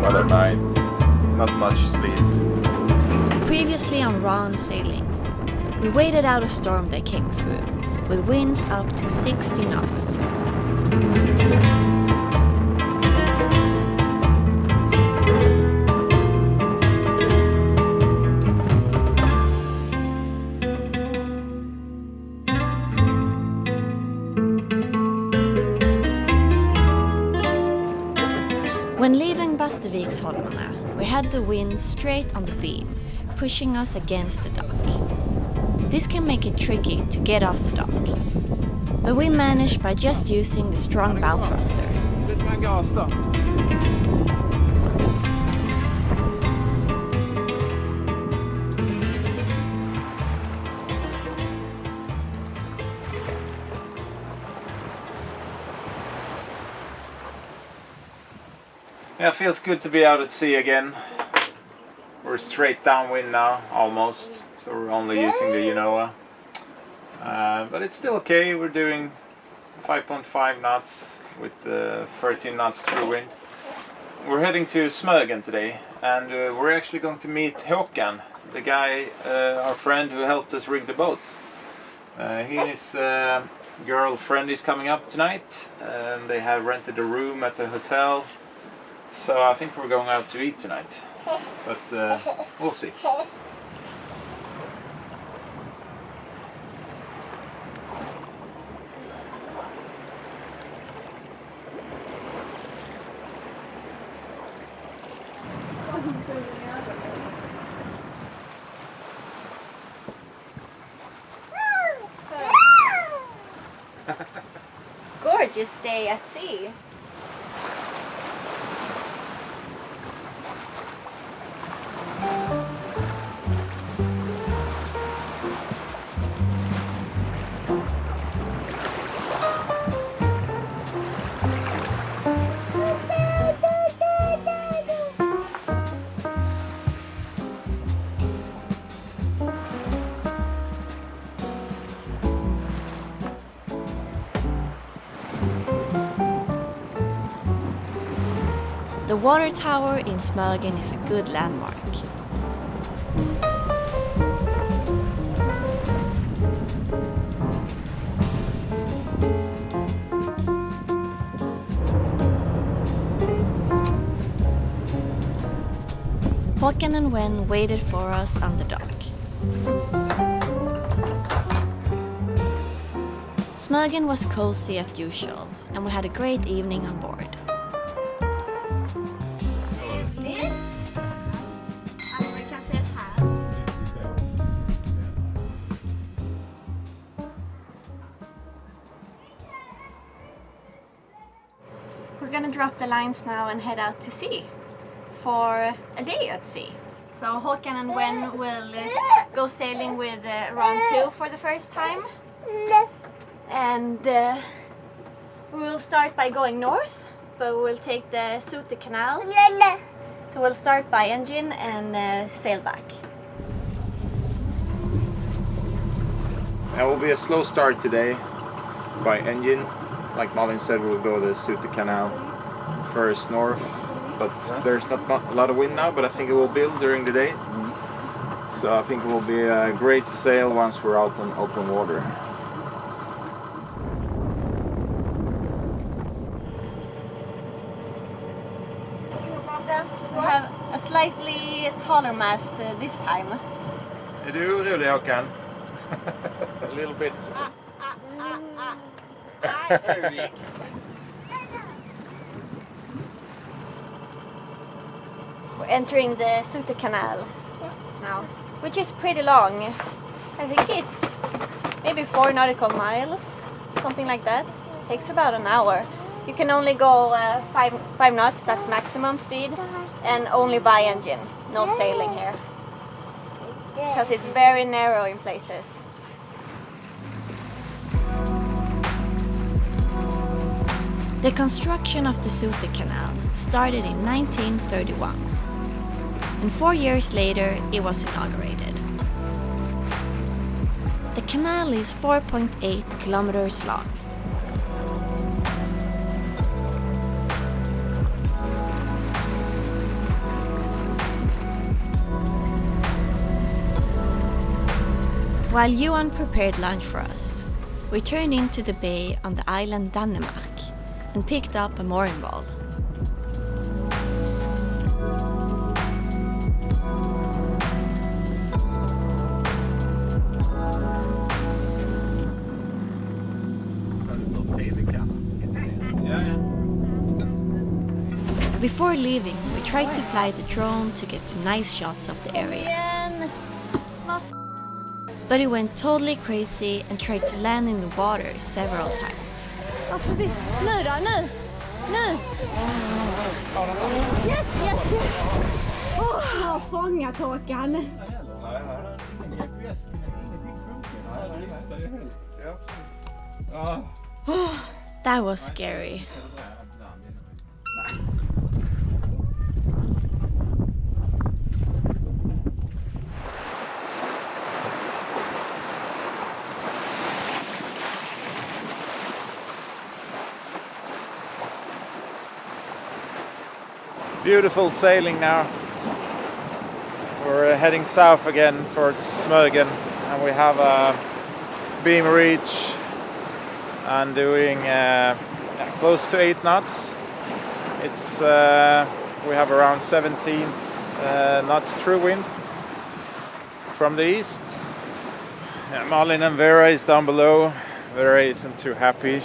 another night. Not much sleep. Previously on Ron sailing, we waited out a storm that came through, with winds up to 60 knots. When leaving Basteviksholmarna, we had the wind straight on the beam, pushing us against the dock. This can make it tricky to get off the dock, but we managed by just using the strong bow thruster. Yeah, it feels good to be out at sea again. We're straight downwind now, almost. So we're only using the Nooo. But it's still okay. We're doing 5.5 knots with 13 knots true wind. We're heading to Smögen today, and we're actually going to meet Håkan, the guy, our friend who helped us rig the boat. He and his girlfriend is coming up tonight, and they have rented a room at the hotel. So I think we're going out to eat tonight, but we'll see. Gorgeous day at sea. The water tower in Smögen is a good landmark. Håkan and Wen waited for us on the dock. Smögen was cozy as usual, and we had a great evening on board. We're gonna drop the lines now and head out to sea for a day at sea. So Håkan and Wen will go sailing with Ron 2 for the first time. And we will start by going north, but we will take the Sute Canal. So we'll start by engine and sail back. It will be a slow start today by engine. Like Malin said, we'll go the Sute Canal first north, but there's not a lot of wind now, but I think it will build during the day. So I think it will be a great sail once we're out on open water. We have a slightly taller mast this time. Är du orolig, Håkan? A little bit. We're entering the Sute Canal now, which is pretty long. I think it's maybe 4 nautical miles, something like that. It takes about an hour. You can only go 5 knots, that's maximum speed, and only by engine, no sailing here. Because it's very narrow in places. The construction of the Sute Canal started in 1931, and 4 years later it was inaugurated. The canal is 4.8 kilometers long. While Johan prepared lunch for us, we turned into the bay on the island Denmark and picked up a mooring ball. Before leaving, we tried to fly the drone to get some nice shots of the area. But it went totally crazy and tried to land in the water several times. Nu då, nu! Nu! Yes, yes, yes! Jag har fångat Håkan. That was scary. Beautiful sailing now. We're heading south again towards Smögen, and we have a beam reach and doing close to 8 knots. It's we have around 17 knots true wind from the east. Yeah, Malin and Vera is down below. Vera isn't too happy.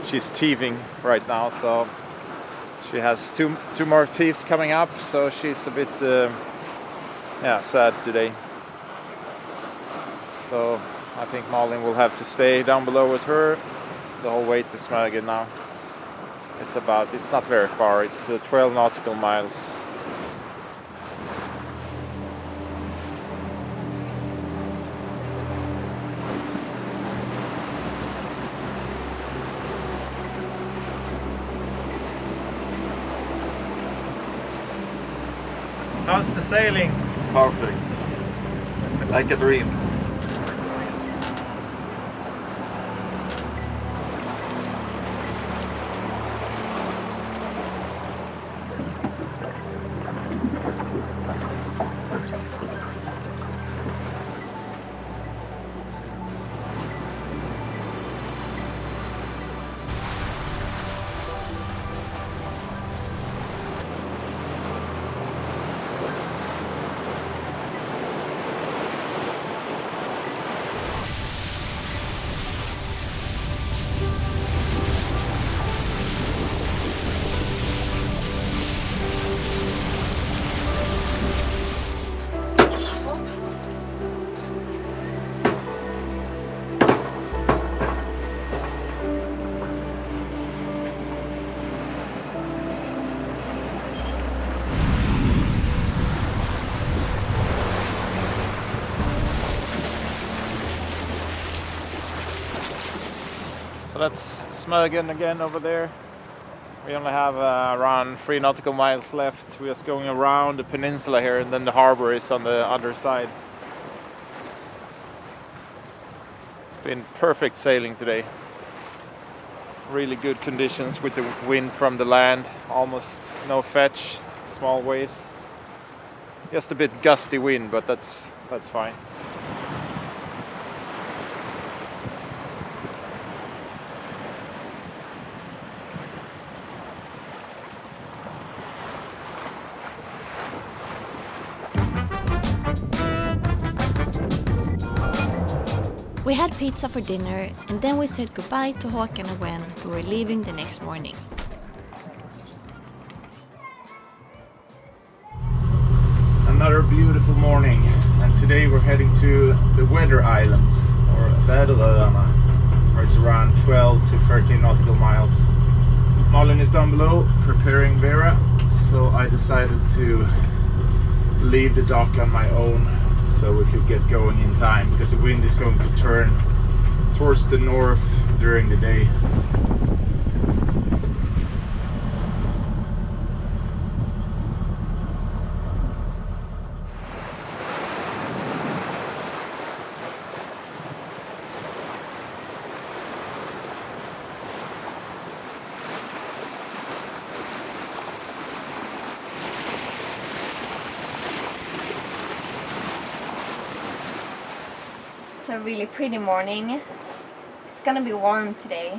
She's teething right now, so she has two more teeths coming up, so she's a bit sad today. So I think Malin will have to stay down below with her the whole way to Smögen now. It's not very far, it's 12 nautical miles. How's the sailing? Perfect. Like a dream. So that's Smögen again over there. We only have around 3 nautical miles left. We're just going around the peninsula here, and then the harbor is on the other side. It's been perfect sailing today. Really good conditions with the wind from the land, almost no fetch, small waves. Just a bit gusty wind, but that's fine. We had pizza for dinner, and then we said goodbye to Håkan and Gwen, who were leaving the next morning. Another beautiful morning, and today we're heading to the Weather Islands, or Väderöarna, where it's around 12 to 13 nautical miles. Malin is down below preparing Vera, so I decided to leave the dock on my own so we could get going in time, because the wind is going to turn towards the north during the day. it's a really pretty morning. It's gonna be warm today,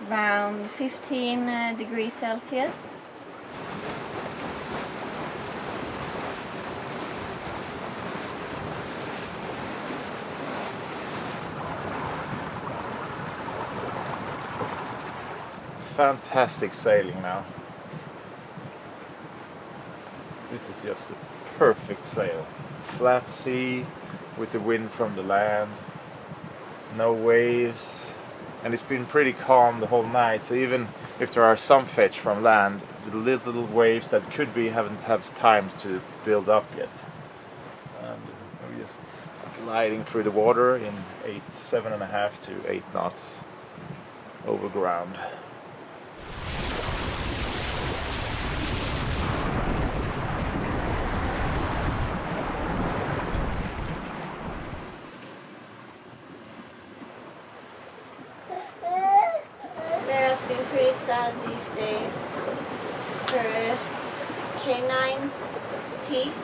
around 15 degrees Celsius. Fantastic sailing now. This is just the perfect sail. Flat sea with the wind from the land, no waves, and it's been pretty calm the whole night. So even if there are some fetch from land, the little waves that could be haven't had time to build up yet. And we're just gliding through the water in 7.5 to 8 knots over ground. Vera's been pretty sad these days. Her canine teeth,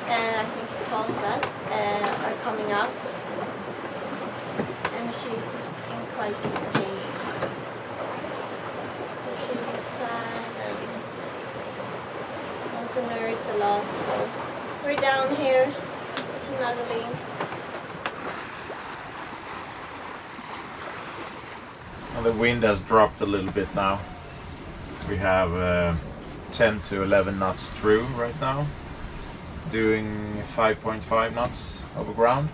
I think it's called that, are coming up, and she's in quite some pain. So she's sad and want to nurse a lot, so we're down here snuggling. And the wind has dropped a little bit now. We have 10 to 11 knots through right now, doing 5.5 knots over ground.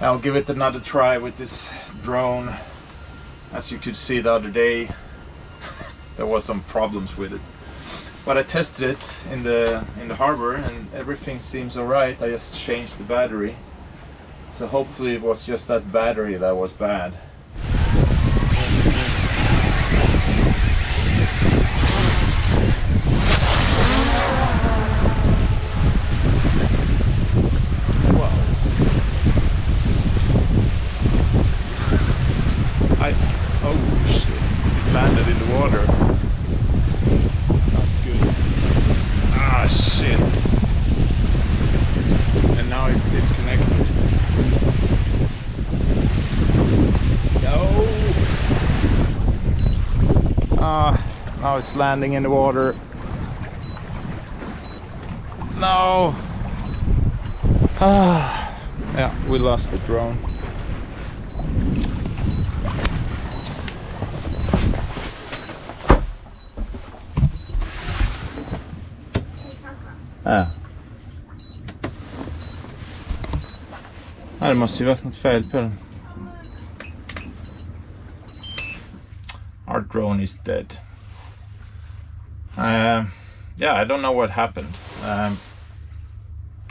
I'll give it another try with this drone. As you could see the other day, there was some problems with it, but I tested it in the harbor and everything seems alright. I just changed the battery, so hopefully it was just that battery that was bad. Oh shit, it landed in the water. Not good. Ah shit. And now it's disconnected. No. Now it's landing in the water. No. Yeah, we lost the drone. Det måste ju varit något fel på den. Our drone is dead. Yeah, I don't know what happened.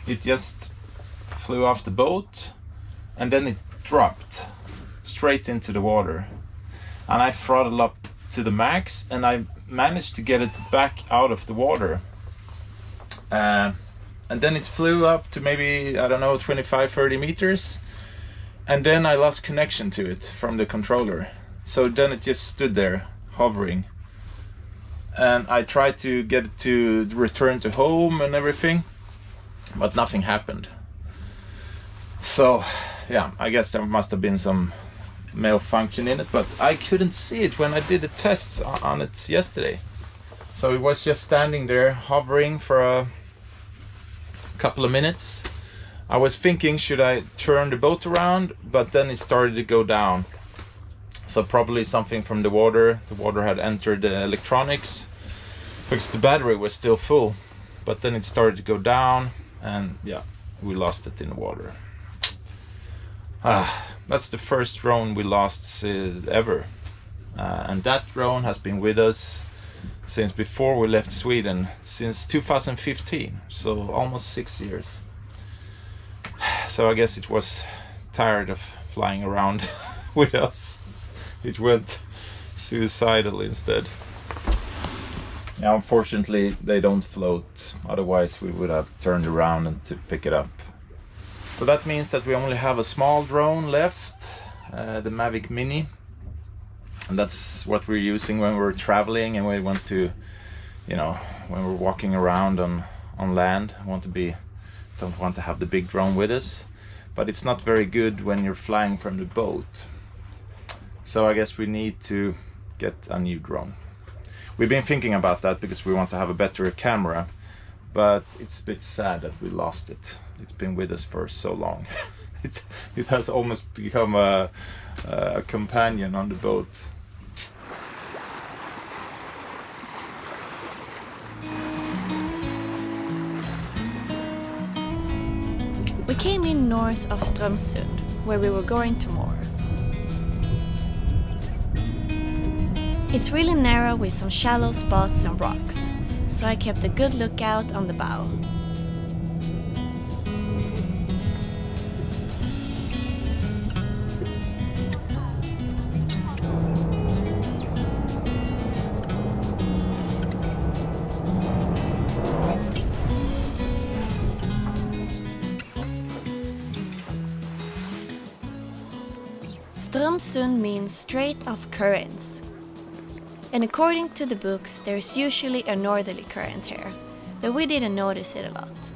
It just flew off the boat and then it dropped straight into the water. And I throttled up to the max and I managed to get it back out of the water. And then it flew up to maybe, I don't know, 25-30 meters. And then I lost connection to it from the controller. So then it just stood there, hovering. And I tried to get it to return to home and everything, but nothing happened. So, yeah, I guess there must have been some malfunction in it, but I couldn't see it when I did the tests on it yesterday. So it was just standing there, hovering for a couple of minutes. I was thinking, should I turn the boat around? But then it started to go down. So probably something from the water. The water had entered the electronics because the battery was still full. But then it started to go down and yeah, we lost it in the water. That's the first drone we lost ever. And that drone has been with us since before we left Sweden, since 2015, so almost 6 years. So I guess it was tired of flying around with us. It went suicidal instead. Yeah, unfortunately they don't float, otherwise we would have turned around and to pick it up. So that means that we only have a small drone left, the Mavic Mini. And that's what we're using when we're traveling and when we want to, you know, when we're walking around on land. I want to be don't want to have the big drone with us, but it's not very good when you're flying from the boat. So I guess we need to get a new drone. We've been thinking about that because we want to have a better camera, but it's a bit sad that we lost it. It's been with us for so long. It has almost become a companion on the boat. We came in north of Strömsund, where we were going to moor. It's really narrow with some shallow spots and rocks, so I kept a good lookout on the bow. Strömsund means strait of currents. And according to the books, there's usually a northerly current here, but we didn't notice it a lot.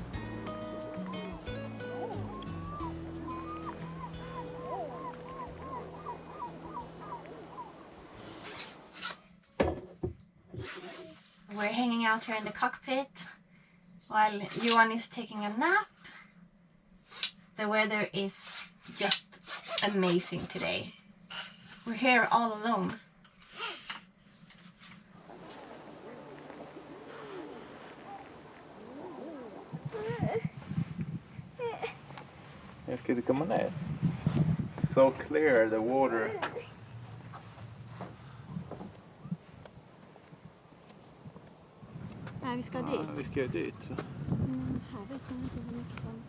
We're hanging out here in the cockpit while Johan is taking a nap. The weather is just amazing today. We're here all alone. Ska du komma ner? So clear, the water. Ja, vi ska dit. Vi ska dit. Här vet jag inte hur mycket som...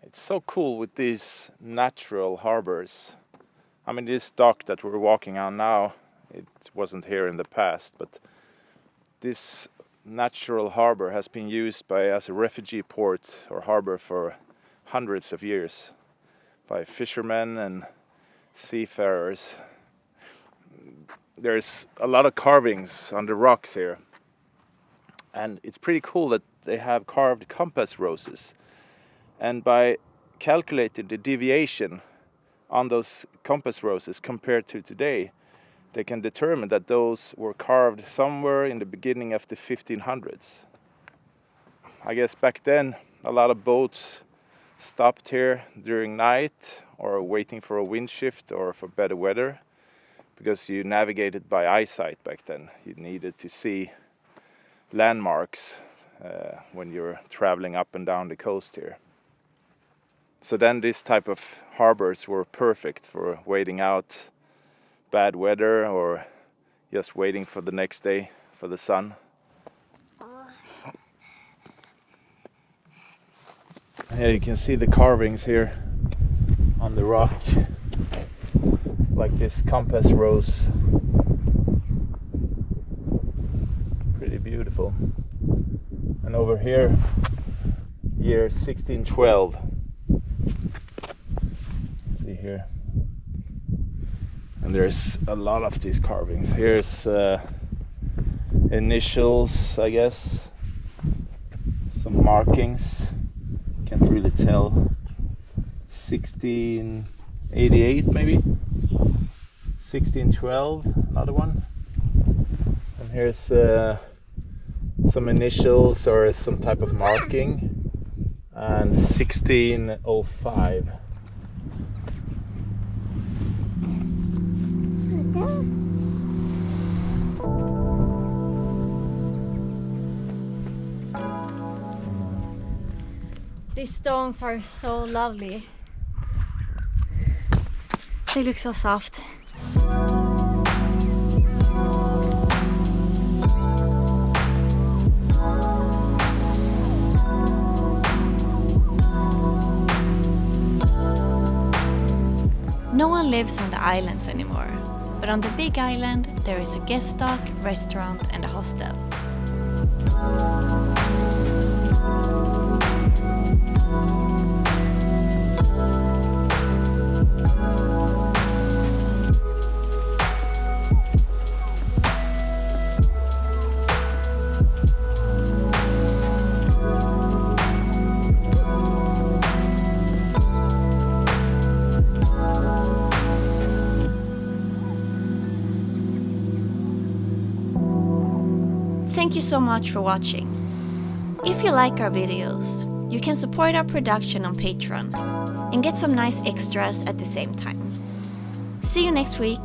It's so cool with these natural harbors. I mean, this dock that we're walking on now, it wasn't here in the past, but this natural harbor has been used as a refugee port or harbor for hundreds of years by fishermen and seafarers. There's a lot of carvings on the rocks here, and it's pretty cool that they have carved compass roses, and by calculating the deviation on those compass roses compared to today, they can determine that those were carved somewhere in the beginning of the 1500s. I guess back then a lot of boats stopped here during night or waiting for a wind shift or for better weather, because you navigated by eyesight back then. You needed to see landmarks when you're traveling up and down the coast here. So then this type of harbors were perfect for waiting out bad weather or just waiting for the next day for the sun. Yeah, you can see the carvings here on the rock, like this compass rose. Pretty beautiful. And over here, year 1612. See here. And there's a lot of these carvings. Here's initials, I guess. Some markings. Can't really tell. 1688 maybe. 1612, another one. And here's some initials or some type of marking. And 1605. These stones are so lovely. They look so soft. No one lives on the islands anymore, but on the big island there is a guest dock, restaurant and a hostel. Thank you so much for watching. If you like our videos, you can support our production on Patreon and get some nice extras at the same time. See you next week.